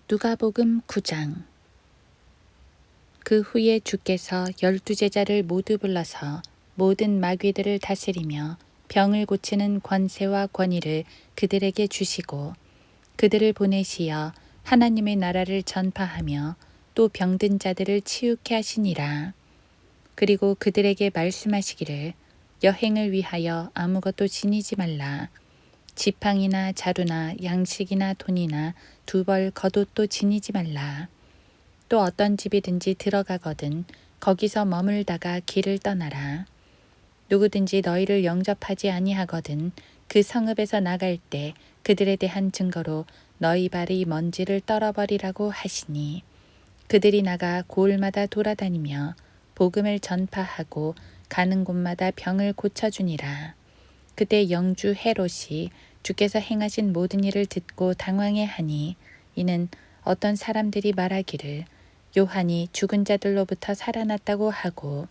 누가복음 9장. 그 후에 주께서 12제자를 모두 불러서 모든 마귀들을 다스리며 병을 고치는 권세와 권위를 그들에게 주시고 그들을 보내시어 하나님의 나라를 전파하며 또 병든 자들을 치유케 하시니라. 그리고 그들에게 말씀하시기를 여행을 위하여 아무것도 지니지 말라. 지팡이나 자루나 양식이나 돈이나 두 벌 겉옷도 지니지 말라. 또 어떤 집이든지 들어가거든 거기서 머물다가 길을 떠나라. 누구든지 너희를 영접하지 아니하거든 그 성읍에서 나갈 때 그들에 대한 증거로 너희 발이 먼지를 떨어버리라고 하시니 그들이 나가 고을마다 돌아다니며 복음을 전파하고 가는 곳마다 병을 고쳐주니라. 그때 영주 헤롯이 주께서 행하신 모든 일을 듣고 당황해하니 이는 어떤 사람들이 말하기를 요한이 죽은 자들로부터 살아났다고 하고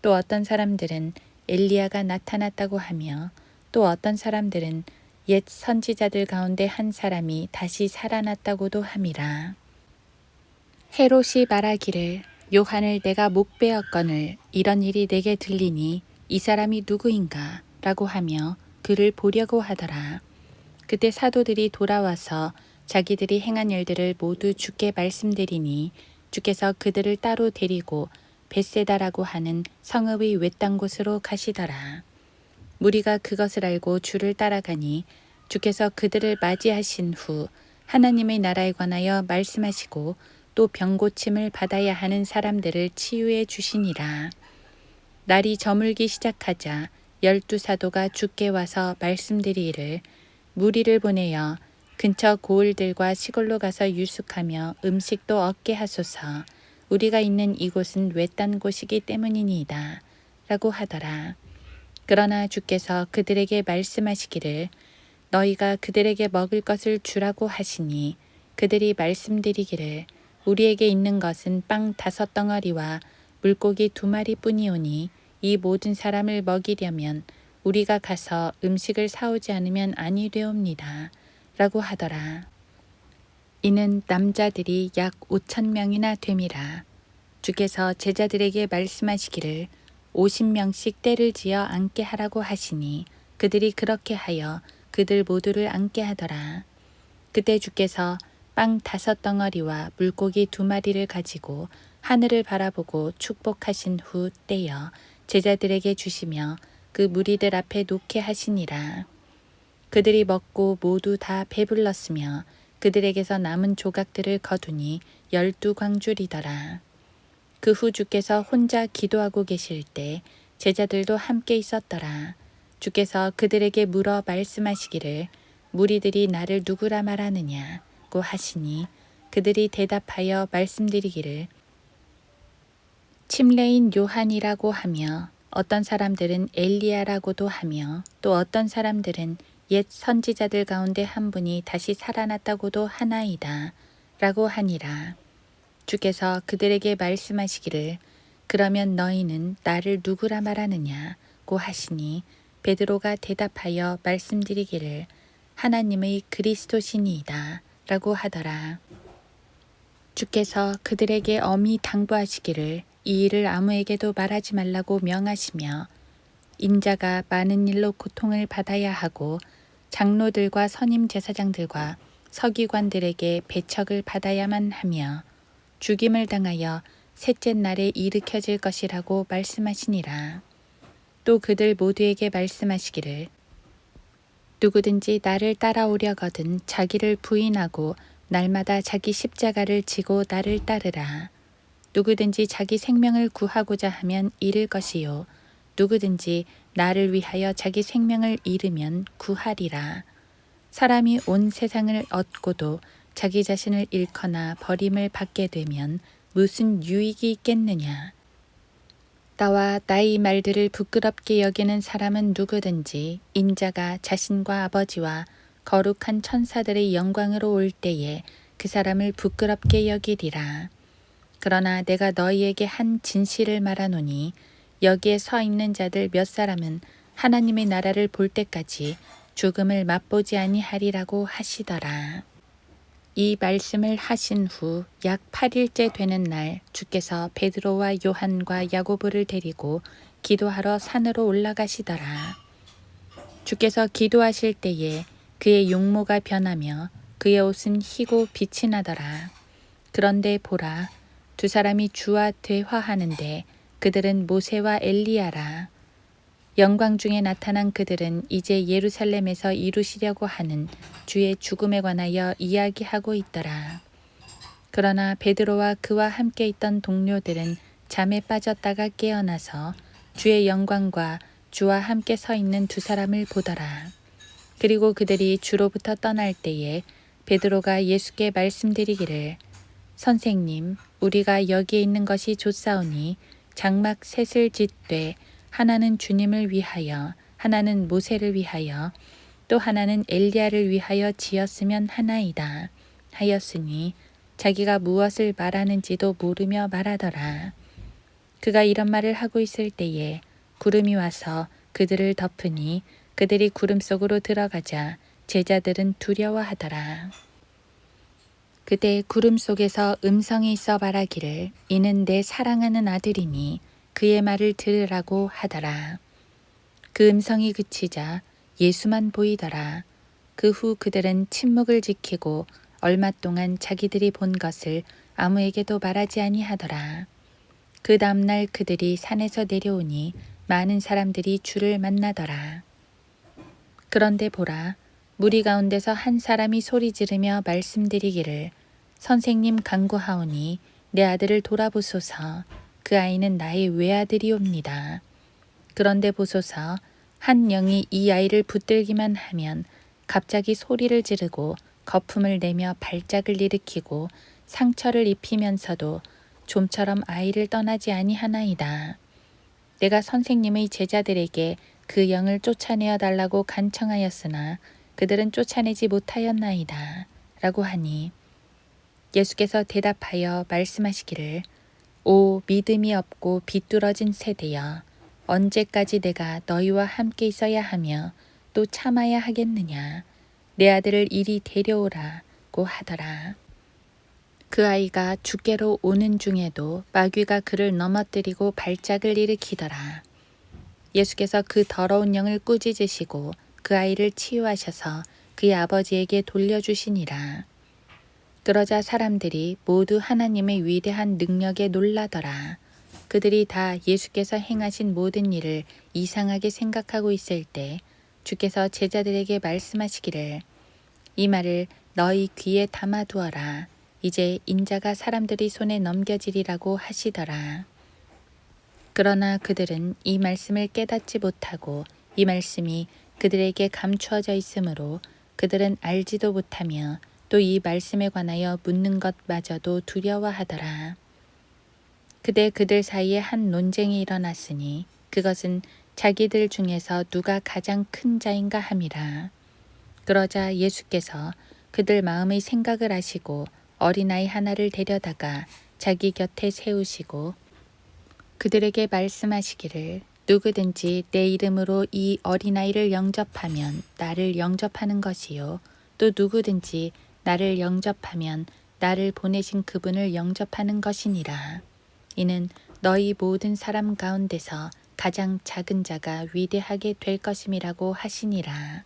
또 어떤 사람들은 엘리야가 나타났다고 하며 또 어떤 사람들은 옛 선지자들 가운데 한 사람이 다시 살아났다고도 함이라. 헤롯이 말하기를 요한을 내가 목베었거늘 이런 일이 내게 들리니 이 사람이 누구인가 라고 하며 그를 보려고 하더라. 그때 사도들이 돌아와서 자기들이 행한 일들을 모두 주께 말씀드리니 주께서 그들을 따로 데리고 벳세다라고 하는 성읍의 외딴 곳으로 가시더라. 무리가 그것을 알고 주를 따라가니 주께서 그들을 맞이하신 후 하나님의 나라에 관하여 말씀하시고 또 병고침을 받아야 하는 사람들을 치유해 주시니라. 날이 저물기 시작하자 12사도가 주께 와서 말씀드리기를 무리를 보내어 근처 고을들과 시골로 가서 유숙하며 음식도 얻게 하소서. 우리가 있는 이곳은 외딴 곳이기 때문이니이다. 라고 하더라. 그러나 주께서 그들에게 말씀하시기를 너희가 그들에게 먹을 것을 주라고 하시니 그들이 말씀드리기를 우리에게 있는 것은 빵 5덩어리와 물고기 2마리뿐이오니 이 모든 사람을 먹이려면 우리가 가서 음식을 사오지 않으면 아니 되옵니다. 라고 하더라. 이는 남자들이 약 5,000명이나 됨이라. 주께서 제자들에게 말씀하시기를 50명씩 떼를 지어 앉게 하라고 하시니 그들이 그렇게 하여 그들 모두를 앉게 하더라. 그때 주께서 빵 5덩어리와 물고기 2마리를 가지고 하늘을 바라보고 축복하신 후 떼어 제자들에게 주시며 그 무리들 앞에 놓게 하시니라. 그들이 먹고 모두 다 배불렀으며 그들에게서 남은 조각들을 거두니 12광줄이더라. 그 후 주께서 혼자 기도하고 계실 때 제자들도 함께 있었더라. 주께서 그들에게 물어 말씀하시기를 무리들이 나를 누구라 말하느냐고 하시니 그들이 대답하여 말씀드리기를 침례인 요한이라고 하며 어떤 사람들은 엘리야라고도 하며 또 어떤 사람들은 옛 선지자들 가운데 한 분이 다시 살아났다고도 하나이다 라고 하니라. 주께서 그들에게 말씀하시기를 그러면 너희는 나를 누구라 말하느냐고 하시니 베드로가 대답하여 말씀드리기를 하나님의 그리스도시니이다 라고 하더라. 주께서 그들에게 엄히 당부하시기를 이 일을 아무에게도 말하지 말라고 명하시며 인자가 많은 일로 고통을 받아야 하고 장로들과 선임 제사장들과 서기관들에게 배척을 받아야만 하며 죽임을 당하여 셋째 날에 일으켜질 것이라고 말씀하시니라. 또 그들 모두에게 말씀하시기를 누구든지 나를 따라오려거든 자기를 부인하고 날마다 자기 십자가를 지고 나를 따르라. 누구든지 자기 생명을 구하고자 하면 잃을 것이요 누구든지 나를 위하여 자기 생명을 잃으면 구하리라. 사람이 온 세상을 얻고도 자기 자신을 잃거나 버림을 받게 되면 무슨 유익이 있겠느냐. 나와 나의 말들을 부끄럽게 여기는 사람은 누구든지 인자가 자신과 아버지와 거룩한 천사들의 영광으로 올 때에 그 사람을 부끄럽게 여기리라. 그러나 내가 너희에게 한 진실을 말하노니 여기에 서 있는 자들 몇 사람은 하나님의 나라를 볼 때까지 죽음을 맛보지 아니하리라고 하시더라. 이 말씀을 하신 후 약 8일째 되는 날 주께서 베드로와 요한과 야고보를 데리고 기도하러 산으로 올라가시더라. 주께서 기도하실 때에 그의 용모가 변하며 그의 옷은 희고 빛이 나더라. 그런데 보라, 두 사람이 주와 대화하는데 그들은 모세와 엘리야라. 영광 중에 나타난 그들은 이제 예루살렘에서 이루시려고 하는 주의 죽음에 관하여 이야기하고 있더라. 그러나 베드로와 그와 함께 있던 동료들은 잠에 빠졌다가 깨어나서 주의 영광과 주와 함께 서 있는 두 사람을 보더라. 그리고 그들이 주로부터 떠날 때에 베드로가 예수께 말씀드리기를 선생님, 우리가 여기에 있는 것이 좋사오니 장막 셋을 짓되 하나는 주님을 위하여, 하나는 모세를 위하여, 또 하나는 엘리야를 위하여 지었으면 하나이다 하였으니 자기가 무엇을 말하는지도 모르며 말하더라. 그가 이런 말을 하고 있을 때에 구름이 와서 그들을 덮으니 그들이 구름 속으로 들어가자 제자들은 두려워하더라. 그때 구름 속에서 음성이 있어 말하기를 이는 내 사랑하는 아들이니 그의 말을 들으라고 하더라. 그 음성이 그치자 예수만 보이더라. 그 후 그들은 침묵을 지키고 얼마 동안 자기들이 본 것을 아무에게도 말하지 아니하더라. 그 다음날 그들이 산에서 내려오니 많은 사람들이 주를 만나더라. 그런데 보라, 무리 가운데서 한 사람이 소리 지르며 말씀드리기를 선생님 간구하오니 내 아들을 돌아보소서. 그 아이는 나의 외아들이옵니다. 그런데 보소서, 한 영이 이 아이를 붙들기만 하면 갑자기 소리를 지르고 거품을 내며 발작을 일으키고 상처를 입히면서도 좀처럼 아이를 떠나지 아니하나이다. 내가 선생님의 제자들에게 그 영을 쫓아내어 달라고 간청하였으나 그들은 쫓아내지 못하였나이다. 라고 하니 예수께서 대답하여 말씀하시기를 오 믿음이 없고 비뚤어진 세대여, 언제까지 내가 너희와 함께 있어야 하며 또 참아야 하겠느냐. 내 아들을 이리 데려오라고 하더라. 그 아이가 주께로 오는 중에도 마귀가 그를 넘어뜨리고 발작을 일으키더라. 예수께서 그 더러운 영을 꾸짖으시고 그 아이를 치유하셔서 그의 아버지에게 돌려주시니라. 그러자 사람들이 모두 하나님의 위대한 능력에 놀라더라. 그들이 다 예수께서 행하신 모든 일을 이상하게 생각하고 있을 때 주께서 제자들에게 말씀하시기를 이 말을 너희 귀에 담아두어라. 이제 인자가 사람들이 손에 넘겨지리라고 하시더라. 그러나 그들은 이 말씀을 깨닫지 못하고 이 말씀이 그들에게 감추어져 있으므로 그들은 알지도 못하며 또 이 말씀에 관하여 묻는 것마저도 두려워하더라. 그때 그들 사이에 한 논쟁이 일어났으니 그것은 자기들 중에서 누가 가장 큰 자인가 함이라. 그러자 예수께서 그들 마음의 생각을 아시고 어린아이 하나를 데려다가 자기 곁에 세우시고 그들에게 말씀하시기를 누구든지 내 이름으로 이 어린아이를 영접하면 나를 영접하는 것이요 또 누구든지 나를 영접하면 나를 보내신 그분을 영접하는 것이니라. 이는 너희 모든 사람 가운데서 가장 작은 자가 위대하게 될 것임이라고 하시니라.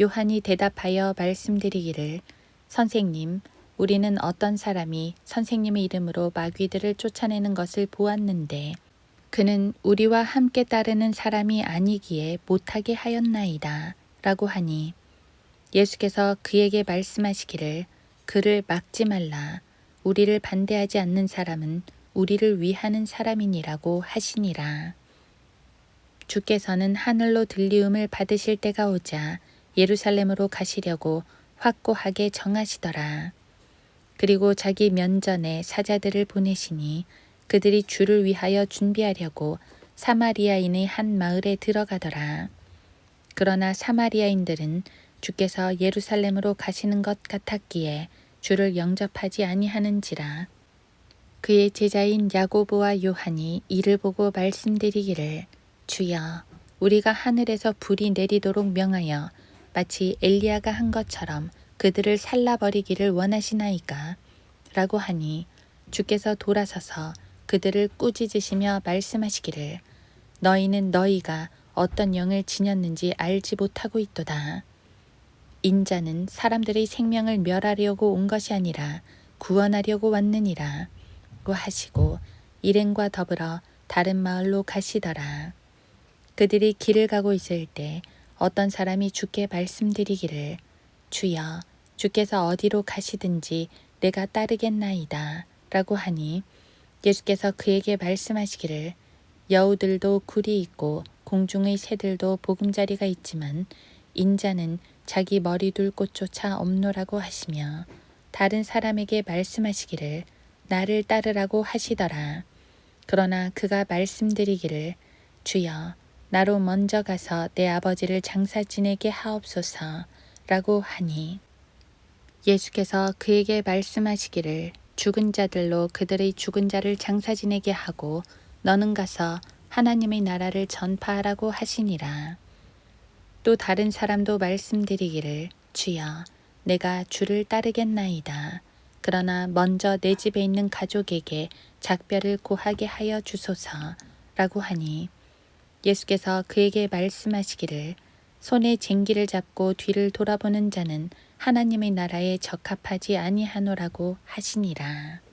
요한이 대답하여 말씀드리기를 선생님, 우리는 어떤 사람이 선생님의 이름으로 마귀들을 쫓아내는 것을 보았는데 그는 우리와 함께 따르는 사람이 아니기에 못하게 하였나이다. 라고 하니 예수께서 그에게 말씀하시기를 그를 막지 말라. 우리를 반대하지 않는 사람은 우리를 위하는 사람이니라고 하시니라. 주께서는 하늘로 들리움을 받으실 때가 오자 예루살렘으로 가시려고 확고하게 정하시더라. 그리고 자기 면전에 사자들을 보내시니 그들이 주를 위하여 준비하려고 사마리아인의 한 마을에 들어가더라. 그러나 사마리아인들은 주께서 예루살렘으로 가시는 것 같았기에 주를 영접하지 아니하는지라. 그의 제자인 야고보와 요한이 이를 보고 말씀드리기를 주여, 우리가 하늘에서 불이 내리도록 명하여 마치 엘리야가 한 것처럼 그들을 살라버리기를 원하시나이까? 라고 하니 주께서 돌아서서 그들을 꾸짖으시며 말씀하시기를 너희는 너희가 어떤 영을 지녔는지 알지 못하고 있도다. 인자는 사람들의 생명을 멸하려고 온 것이 아니라 구원하려고 왔느니라 고 하시고 일행과 더불어 다른 마을로 가시더라. 그들이 길을 가고 있을 때 어떤 사람이 주께 말씀드리기를 주여 주께서 어디로 가시든지 내가 따르겠나이다 라고 하니 예수께서 그에게 말씀하시기를 여우들도 굴이 있고 공중의 새들도 보금자리가 있지만 인자는 자기 머리둘 곳조차 없노라고 하시며 다른 사람에게 말씀하시기를 나를 따르라고 하시더라. 그러나 그가 말씀드리기를 주여 나로 먼저 가서 내 아버지를 장사 지내게 하옵소서 라고 하니 예수께서 그에게 말씀하시기를 죽은 자들로 그들의 죽은 자를 장사 지내게 하고 너는 가서 하나님의 나라를 전파하라고 하시니라. 또 다른 사람도 말씀드리기를 주여 내가 주를 따르겠나이다. 그러나 먼저 내 집에 있는 가족에게 작별을 고하게 하여 주소서 라고 하니 예수께서 그에게 말씀하시기를 손에 쟁기를 잡고 뒤를 돌아보는 자는 하나님의 나라에 적합하지 아니하노라고 하시니라.